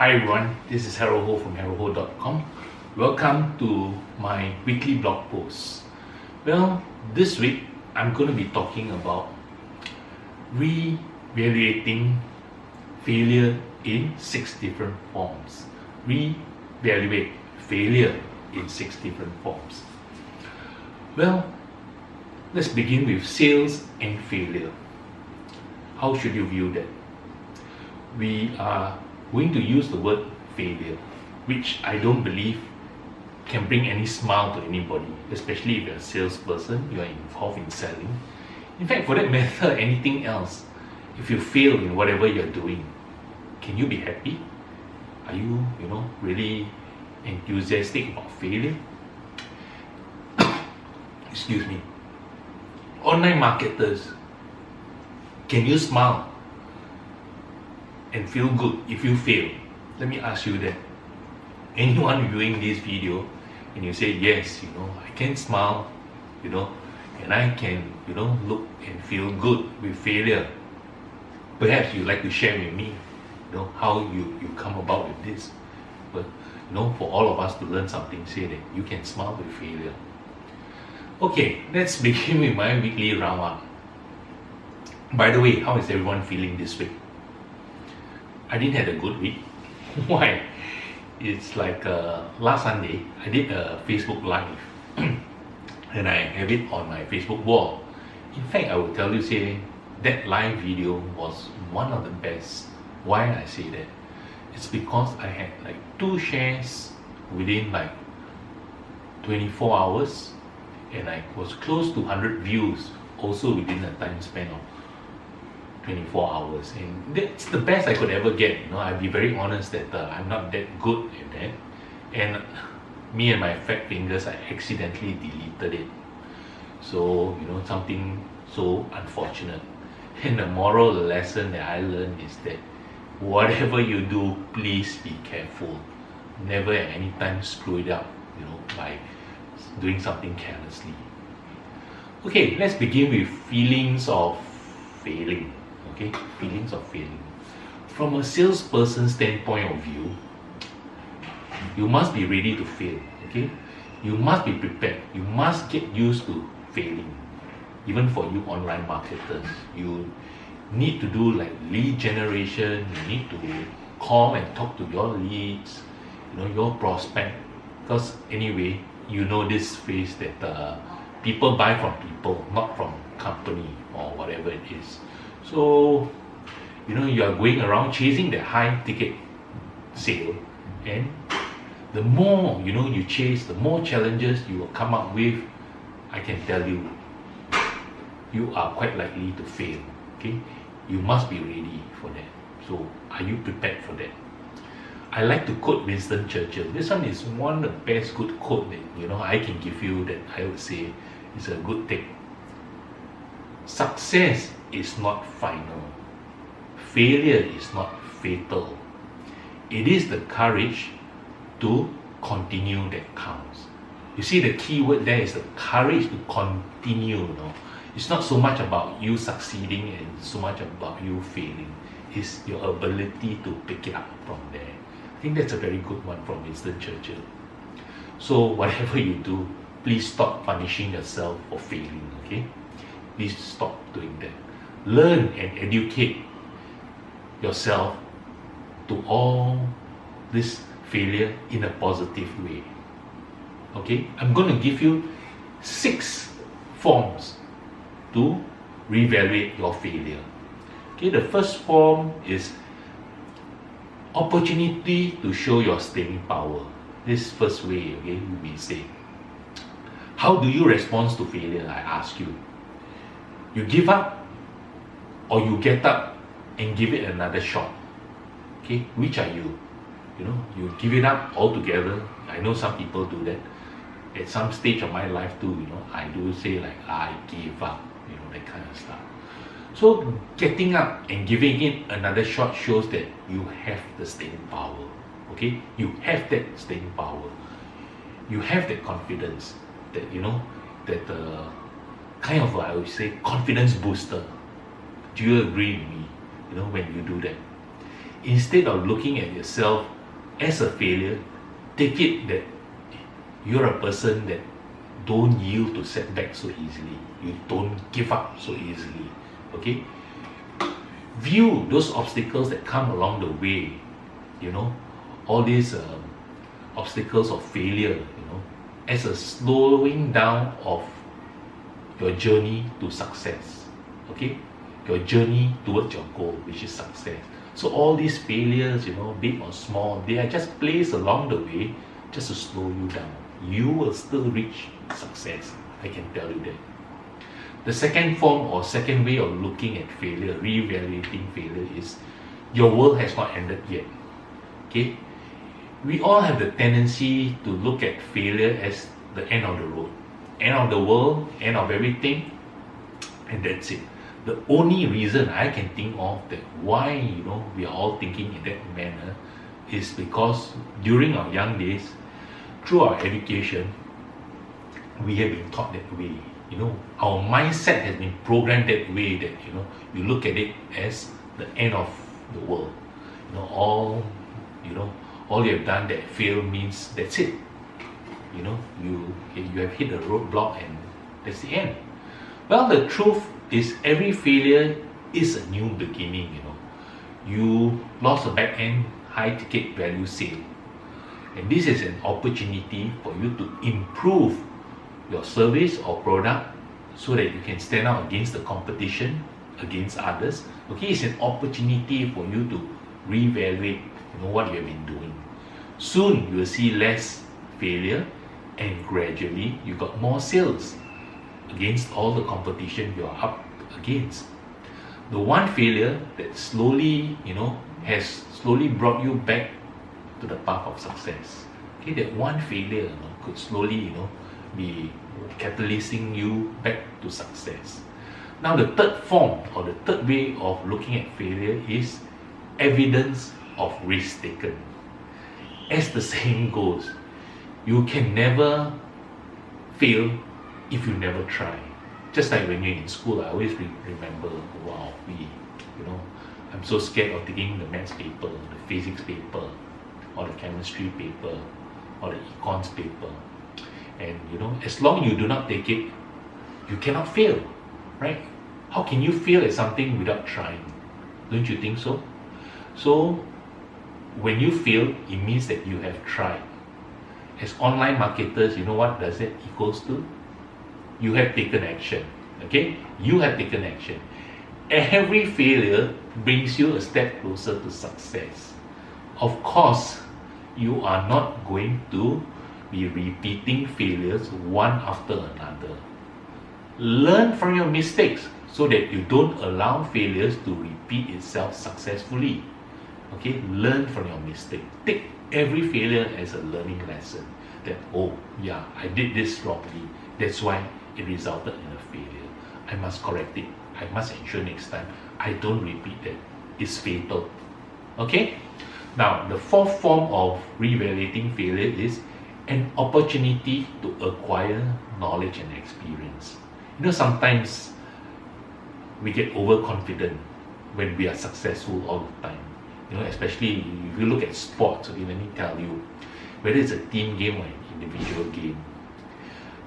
Hi everyone, this is Harold Ho from haroldho.com. Welcome to my weekly blog post. Well, this week I'm going to be talking about reevaluating failure in 6 different forms. Reevaluate failure in 6 different forms. Well, let's begin with sales and failure. How should you view that? We are going to use the word failure, which I don't believe can bring any smile to anybody, especially if you're a salesperson, you are involved in selling. In fact, for that matter, anything else, if you fail in whatever you're doing, can you be happy? Are you, really enthusiastic about failure? Excuse me. Online marketers, can you smile and feel good if you fail? Let me ask you that. Anyone viewing this video and you say, yes, I can smile, and I can, look and feel good with failure. Perhaps you'd like to share with me, how you come about with this. But, for all of us to learn something, say that you can smile with failure. Okay, let's begin with my weekly roundup. By the way, how is everyone feeling this week? I didn't have a good week. Why? It's like last Sunday, I did a Facebook Live and I have it on my Facebook wall. In fact, I will tell you, that live video was one of the best. Why I say that? It's because I had 2 shares within 24 hours and I was close to 100 views also within a time span of 24 hours, and that's the best I could ever get. I'll be very honest that I'm not that good at that, and me and my fat fingers, I accidentally deleted it. So something so unfortunate. And the moral lesson that I learned is that whatever you do, please be careful. Never at any time screw it up, by doing something carelessly. Okay, let's begin with feelings of failing. Feelings of failing. From a salesperson standpoint of view, you must be ready to fail. You must be prepared. You must get used to failing. Even for you online marketers, you need to do lead generation. You need to call and talk to your leads, your prospect. Because anyway, this phrase that people buy from people, not from company or whatever it is. So, you are going around chasing the high ticket sale, and the more you chase, the more challenges you will come up with. I can tell you, you are quite likely to fail. You must be ready for that. So, are you prepared for that? I like to quote Winston Churchill. This one is one of the best good quote that I can give you, that I would say is a good take. Success is not final. Failure is not fatal. It is the courage to continue that counts. You see, the key word there is the courage to continue. It's not so much about you succeeding and so much about you failing. It's your ability to pick it up from there. I think that's a very good one from Winston Churchill. So whatever you do, please stop punishing yourself for failing. Please stop doing that. Learn and educate yourself to all this failure in a positive way. I'm going to give you 6 forms to reevaluate your failure. The first form is opportunity to show your staying power. This first way, you may say, how do you respond to failure? I ask you. You give up, or you get up and give it another shot. Which are you? You give it up altogether. I know some people do that. At some stage of my life too, I do say I give up, that kind of stuff. So getting up and giving it another shot shows that you have the staying power. You have that staying power. You have that confidence that that kind of, I would say, confidence booster. Do you agree with me? When you do that, instead of looking at yourself as a failure, take it that you're a person that don't yield to setbacks so easily. You don't give up so easily. Okay? View those obstacles that come along the way, all these obstacles of failure, as a slowing down of your journey to success. Okay? Your journey towards your goal, which is success. So all these failures, big or small, they are just placed along the way just to slow you down. You will still reach success. I can tell you that. The second form or second way of looking at failure, reevaluating failure, is your world has not ended yet. Okay? We all have the tendency to look at failure as the end of the road. End of the world, end of everything, and that's it. The only reason I can think of that why we are all thinking in that manner is because during our young days, through our education, we have been taught that way. Our mindset has been programmed that way, that you look at it as the end of the world. All you have done that fail means that's it. You have hit a roadblock and that's the end. Well, the truth is every failure is a new beginning. You lost a back end high ticket value sale, and this is an opportunity for you to improve your service or product so that you can stand out against the competition, against others. Okay, it's an opportunity for you to reevaluate what you have been doing. Soon you will see less failure, and gradually you got more sales against all the competition you are up against. The one failure that slowly has slowly brought you back to the path of success. Okay, that one failure could slowly be catalyzing you back to success. Now the third form or the third way of looking at failure is evidence of risk taken. As the saying goes, you can never fail if you never try. Just like when you're in school, I always remember, wow, I'm so scared of taking the maths paper, the physics paper, or the chemistry paper, or the econs paper. And as long as you do not take it, you cannot fail, right? How can you fail at something without trying? Don't you think so? So when you fail, it means that you have tried. As online marketers, what does that equals to? You have taken action. Okay? You have taken action. Every failure brings you a step closer to success. Of course, you are not going to be repeating failures one after another. Learn from your mistakes so that you don't allow failures to repeat itself successfully. Okay, learn from your mistake. Take every failure as a learning lesson. That I did this wrongly. That's why it resulted in a failure. I must correct it. I must ensure next time I don't repeat that. It's fatal. Okay? Now, the fourth form of reevaluating failure is an opportunity to acquire knowledge and experience. Sometimes we get overconfident when we are successful all the time. Especially if you look at sports, let me tell you, whether it's a team game or an individual game,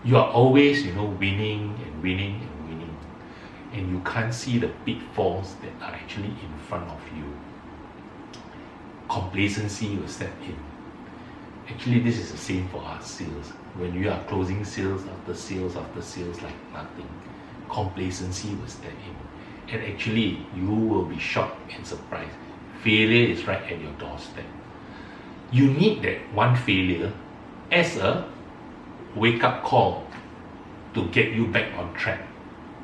you are always, winning and winning and winning, and you can't see the pitfalls that are actually in front of you. Complacency will step in. Actually, this is the same for us sales. When you are closing sales after sales after sales like nothing, complacency will step in, and actually you will be shocked and surprised. Failure is right at your doorstep. You need that one failure as a wake-up call to get you back on track.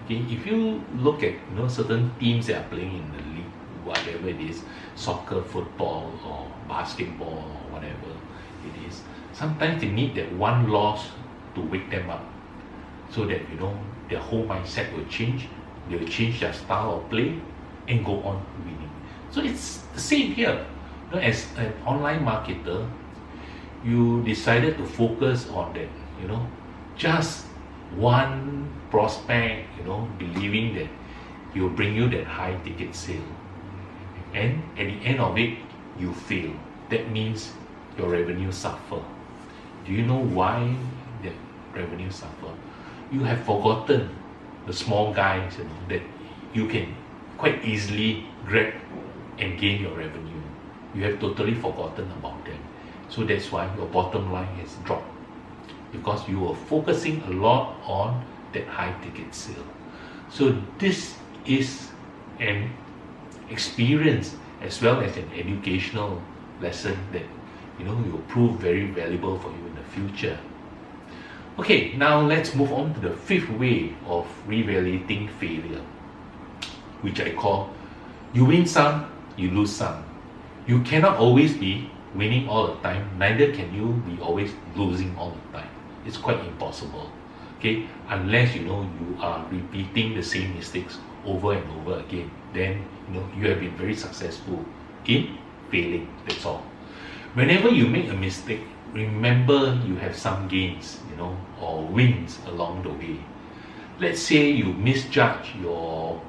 Okay, if you look at certain teams that are playing in the league, whatever it is, soccer, football, or basketball, or whatever it is, sometimes they need that one loss to wake them up, so that their whole mindset will change. They will change their style of play and go on winning. So it's the same here. As an online marketer, you decided to focus on that, just one prospect, believing that he'll bring you that high ticket sale. and at the end of it, you fail. That means your revenue suffer. Do you know why the revenue suffer? You have forgotten the small guys, that you can quite easily grab and gain your revenue. You have totally forgotten about them. So that's why your bottom line has dropped, because you were focusing a lot on that high ticket sale. So this is an experience as well as an educational lesson that will prove very valuable for you in the future. Okay, now let's move on to the fifth way of reevaluating failure, which I call you win some, you lose some. You cannot always be winning all the time, neither can you be always losing all the time. It's quite impossible. Okay, unless you are repeating the same mistakes over and over again, then you have been very successful in failing. That's all. Whenever you make a mistake, remember you have some gains, or wins along the way. Let's say you misjudge your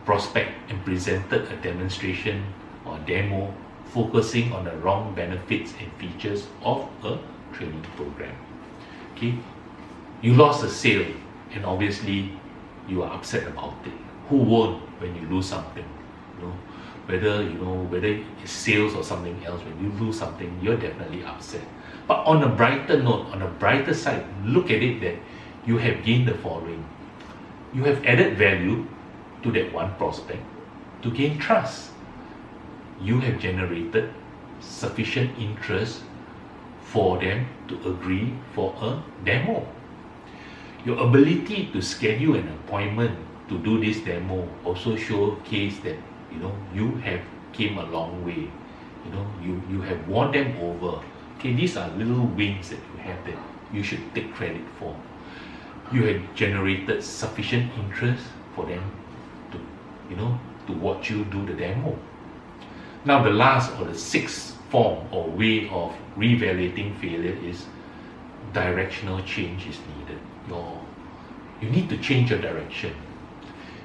prospect and presented a demonstration or demo focusing on the wrong benefits and features of a training program. Okay, you lost a sale, and obviously you are upset about it. Who won't when you lose something? Whether it's sales or something else, when you lose something, you're definitely upset. But on a brighter note, on a brighter side, look at it that you have gained the following. You have added value to that one prospect to gain trust. You have generated sufficient interest for them to agree for a demo. Your ability to schedule an appointment to do this demo also showcase that you have came a long way. You have won them over. Okay, these are little wins that you have that you should take credit for. You have generated sufficient interest for them to watch you do the demo. Now the last or the sixth form or way of reevaluating failure is directional change is needed. You need to change your direction.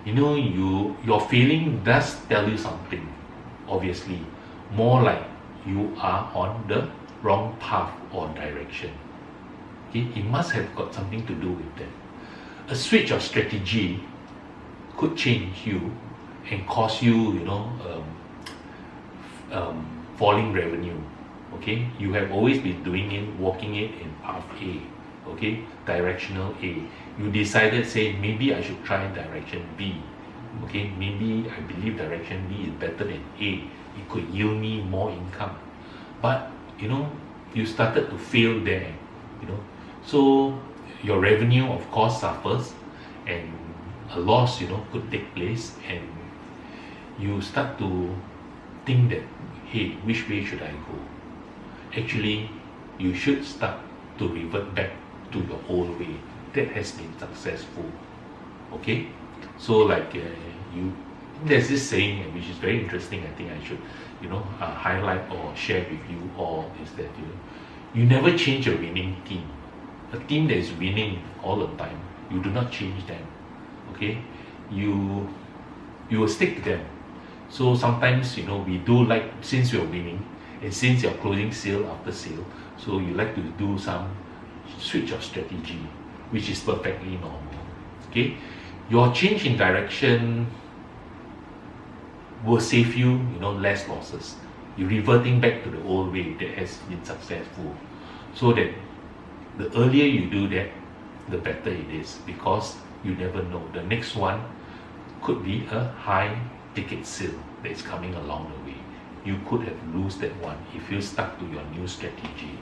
Your feeling does tell you something, obviously, more like you are on the wrong path or direction. Okay, it must have got something to do with that. A switch of strategy could change you and cause you, falling revenue. Okay, you have always been doing it, walking it in path A. Okay, directional A. You decided, say, maybe I should try direction B. Okay, maybe I believe direction B is better than A. It could yield me more income. But you started to fail there. So your revenue of course suffers, and a loss could take place, and you start to think that, hey, which way should I go? Actually, you should start to revert back to your old way that has been successful. Okay, so there's this saying which is very interesting. I think I should highlight or share with you all, is that you never change a winning team. A team that is winning all the time, you do not change them. Okay, you will stick to them. So sometimes we do like, since you're winning and since you're closing sale after sale, so you like to do some switch of strategy, which is perfectly normal. Okay, your change in direction will save you less losses. You're reverting back to the old way that has been successful, so that the earlier you do that, the better it is, because you never know, the next one could be a high ticket sale that is coming along the way. You could have lost that one if you stuck to your new strategy.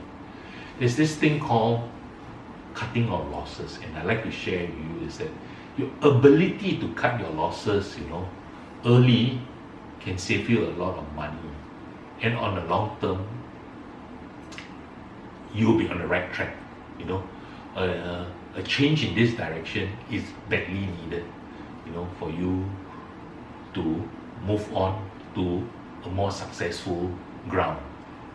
There's this thing called cutting our losses, and I like to share with you is that your ability to cut your losses early can save you a lot of money, and on the long term you'll be on the right track. A change in this direction is badly needed for you to move on to a more successful ground.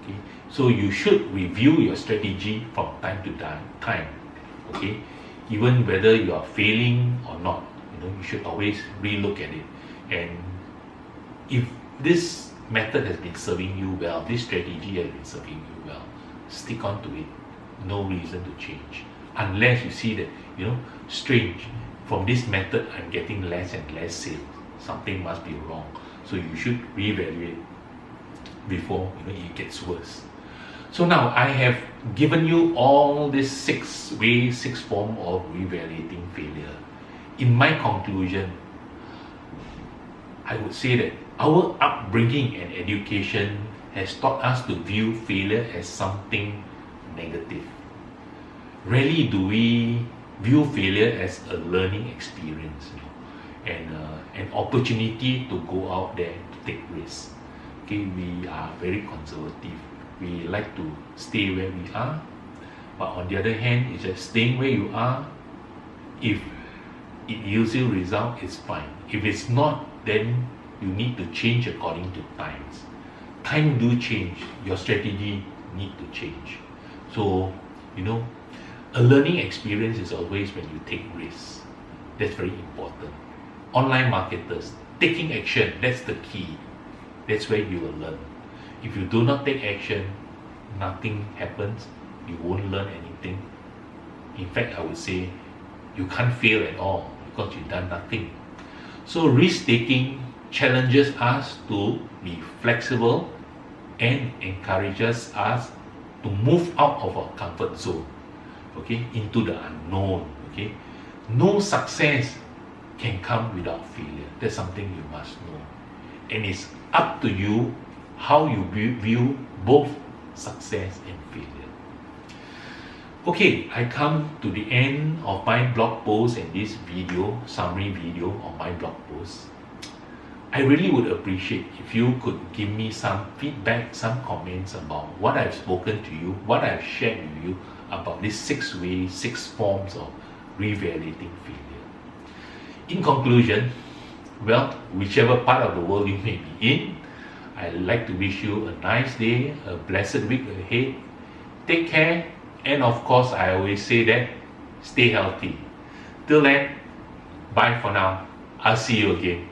Okay, so you should review your strategy from time to time. Okay, even whether you are failing or not, you should always relook at it. And if this method has been serving you well, this strategy has been serving you well, stick on to it. No reason to change. Unless you see that, strange, from this method I'm getting less and less sales. Something must be wrong. So you should reevaluate before it gets worse. So now I have given you all these 6 ways, 6 forms of reevaluating failure. In my conclusion, I would say that our upbringing and education has taught us to view failure as something negative. Rarely do we view failure as a learning experience, and an opportunity to go out there to take risks. Okay, we are very conservative. We like to stay where we are, but on the other hand, it's just staying where you are. If it yields you result, it's fine. If it's not, then you need to change according to times. Time do change. Your strategy need to change. So, a learning experience is always when you take risks. That's very important. Online marketers, taking action, that's the key. That's where you will learn. If you do not take action, nothing happens. You won't learn anything. In fact, I would say you can't fail at all because you've done nothing. So risk-taking challenges us to be flexible and encourages us to move out of our comfort zone, into the unknown. No success can come without failure. That's something you must know. And it's up to you how you view both success and failure. Okay, I come to the end of my blog post and this video, summary video of my blog post. I really would appreciate if you could give me some feedback, some comments about what I've spoken to you, what I've shared with you about these 6 ways, 6 forms of reevaluating failure. In conclusion, whichever part of the world you may be in, I'd like to wish you a nice day, a blessed week ahead. Take care, and of course, I always say that, stay healthy. Till then, bye for now. I'll see you again.